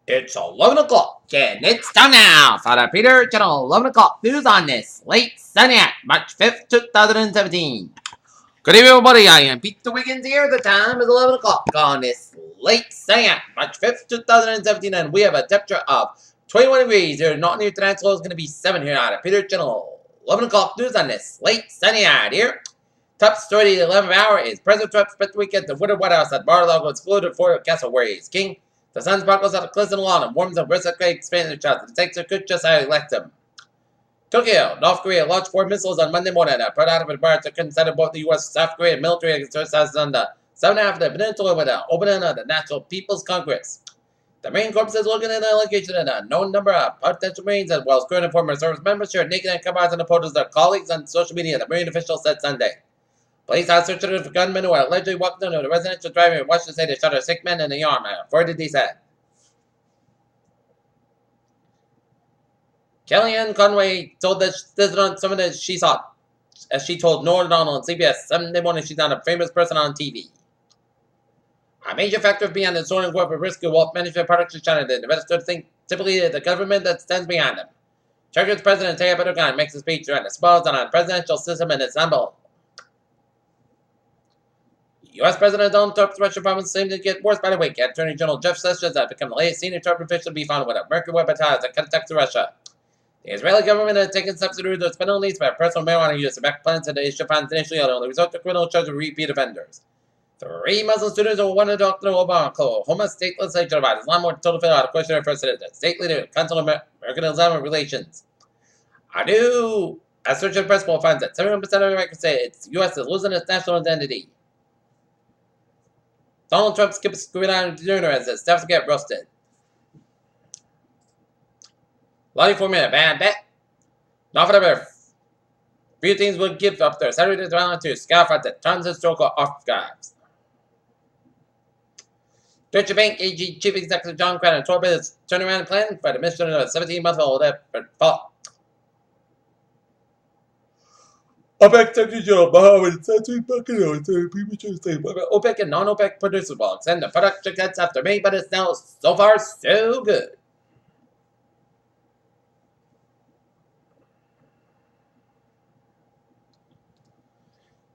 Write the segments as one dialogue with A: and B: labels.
A: It's 11 o'clock, and it's time now for the Peter Channel 11 o'clock news on this late Sunday night, March 5th, 2017. Good evening, everybody. I am Peter Wiggins here. The time is 11 o'clock on this late Sunday night, March 5th, 2017, and we have a temperature of 21 degrees here. Not near Tarantula is going to be 7 here on the Peter Channel 11 o'clock news on this late Sunday night here. Top story of the 11th hour is President Trump spent the weekend at the Winter White House at Mar-a-Lago excluded for Castle where he is king. The sun sparkles at the cliffs and lawn and warms up Risa Craig's fan shots. The Texas could just how he left him. Tokyo, North Korea launched 4 missiles on Monday morning. Brought out of the bar to consider both the U.S. and South Korean military exercises on the southern half of the peninsula with the opening of the National People's Congress. The Marine Corps is looking at the allegation that a known number of potential Marines as well as current and former service members shared naked and covered in the photos of their colleagues on social media, the Marine official said Sunday. Police are searching for gunmen who are allegedly walked into the residential driveway in Washington State to shot a sick man in the arm, authorities said. Kellyanne Conway told the some of the she saw, as she told Norah O'Donnell on CBS Sunday morning she's not a famous person on TV. A major factor behind the soaring growth of risk of wealth management products in China, the investors think typically the government that stands behind them. Turkey's President Tayyip Erdogan makes a speech around the spoils on a presidential system in Istanbul. U.S. President Donald Trump's Russian problems seem to get worse by the week. Attorney General Jeff Sessions has become the latest senior Trump official to be found with a American weapon ties that contact to Russia. The Israeli government has taken steps to reduce penalties for personal marijuana use. The back plans to issue funds initially only result to criminal charges of repeat offenders. 3 Muslim students who wanted to talk to Oklahoma State Legislature about Islam were told to fill out a questionnaire for the state leader, Council of American Islamic Relations. A new Associated Press poll finds that 71% of Americans say it's U.S. is losing its national identity. Donald Trump skips gridiron dinner as his staffs get roasted. Lottie for me a bad bet. Not for the few teams will give up their Saturday talent to scoff at the tons of historical off-guards. Deutsche Bank AG Chief Executive John Cranor told his turnaround plan for the mission of a 17-month-old effort. OPEC Secretary General Mohammed said to OPEC and non-OPEC producers will extend the production cuts after May, but it's now so far so good.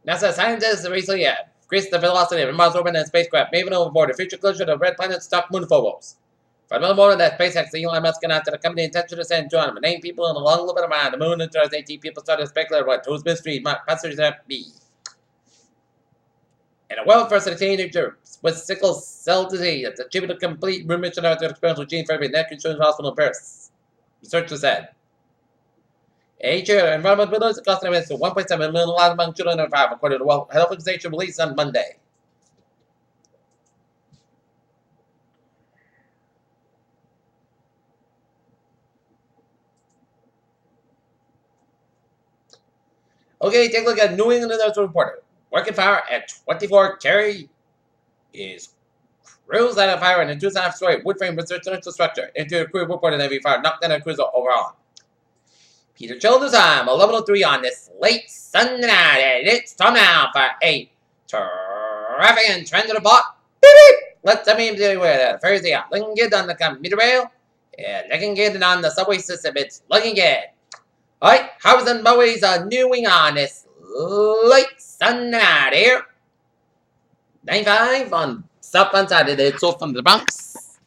A: NASA scientists recently increased the velocity of Mars orbit and spacecraft, moving overboard the future closure of red planet stock moon phobos. For the moment that SpaceX, Elon Musk announced that the company intention to send 209 people in a long orbit around the moon in 2018, people started to speculate what whose mystery passengers might be. In a world first, a teenager with sickle cell disease has achieved a complete remission after experimental gene therapy at Neck Insurance Hospital in Paris. Researchers said. Each year, environment widows cost an estimated $1.7 million among children under 5, according to the World Health Organization released on Monday. Okay, take a look at New England Industrial Reporter. Working fire at 24 Cherry is crews out of fire in a 2.5-story wood frame residential structure. Interior crew reported heavy fire knocked down a cruiser overall. Peter Childers time, 11:03 on this late Sunday night, and it's time now for a traffic and transit report. Beep beep! Let's tell me where the Thursday are looking good on the commuter rail, and looking good on the subway system. It's looking good. Alright, how's and Bowies are newing on this late Sunday night here. 95 on southbound side of it, so from the Bronx.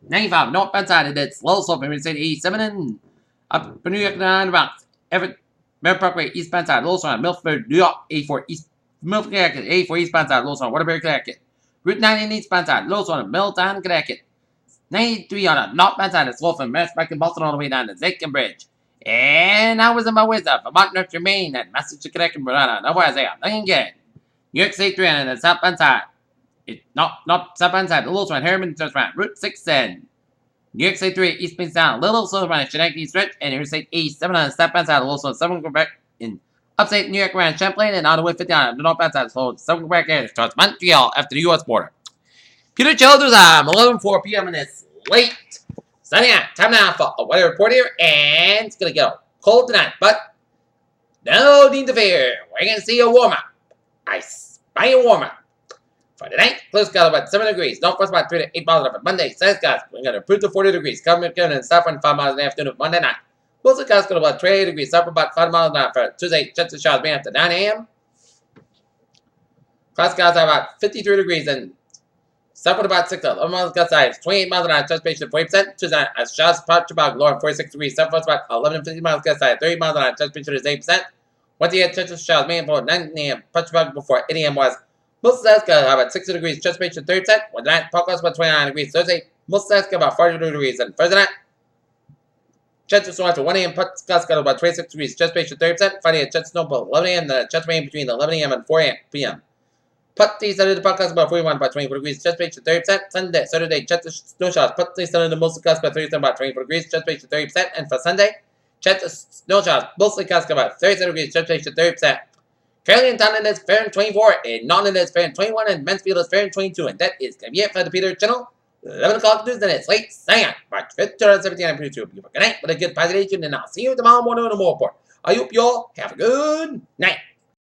A: 95 northbound side of it, slow, so from Interstate 87 and up New York 9 Bronx. Everett, Merritt Parkway, eastbound side, Lowell on Milford, New York, A4 East, Milford, Connecticut, A4 eastbound side, Lowell on Waterbury, Connecticut. Route 9 eastbound side, Lowell on Middletown, Connecticut. 93 on the northbound side, it's slow from Massback and Boston all the way down to Zachem Bridge. And I was in my wisdom for Vermont, North Maine, and Massachusetts, Connecticut, Rhode Island. Otherwise, they are looking good. New York State 3 on the southbound side. Not southbound side, the Lowell on Harriman, Route 6 and New York State 3 East Main Sound, Little Silver on Schenectady Stretch, and New York State 7 on the southbound side, Little Silver 7 Quebec in upstate New York around Champlain, and on the way 50 on the northbound side, so 7 Quebec area starts Montreal after the U.S. border. Peter Childers, 11:04 p.m. in this late Sunday night. Time now for a weather report here, and it's gonna get cold tonight, but no need to fear. We're gonna see a warm up. I spy a warm up. For tonight, close skies about 7 degrees. North west about 3 to 8 miles an hour. Monday, sunny skies. We're going to improve to 40 degrees. Coming in and south and 5 miles in the afternoon of Monday night. Mostly skies going to about 28 degrees. South about 5 miles an hour. For Tuesday, chances of showers being after 9 a.m. Cloud skies are about 53 degrees and south with about 6 to 11 miles gust size. 28 miles an hour. Transpiration 40%. Tuesday night, as showers approach about lower 46 degrees. South west about 11 to 50 miles gust size. 30 miles an hour. Transpiration is 8%. Wednesday, chances of showers being before 9 a.m. Approach about before 8 a.m. was. Most of that's going to have about 60 degrees, transpiration 30%. Wednesday night, podcast about 29 degrees. Thursday, most of that's going to about 42 degrees. And Thursday night, chance of snow after 1 a.m. Podcast got about 26 degrees, transpiration 30%. Friday, chance of snow about 11 a.m. The chance of rain between 11 a.m. and 4 p.m. Putty Saturday, the podcast about 41, about 24 degrees, transpiration 30%. Sunday, Saturday, chance of snow showers. Putty Saturday, the most podcast about 37, about 24 degrees, transpiration 30%. And for Sunday, chance of snow showers. Mostly cast about 37 degrees, transpiration 30%. Currently in Thailand is fair in 24, in Nottingham is fair in 21, and Mansfield is fair in 22. And that is going to be it for the Peter channel. 11 o'clock news, and it's late. Sign out. March 5th, 2017. I'm Peter. Good night with a good positive, and I'll see you tomorrow morning on the more report. I hope you all have a good night.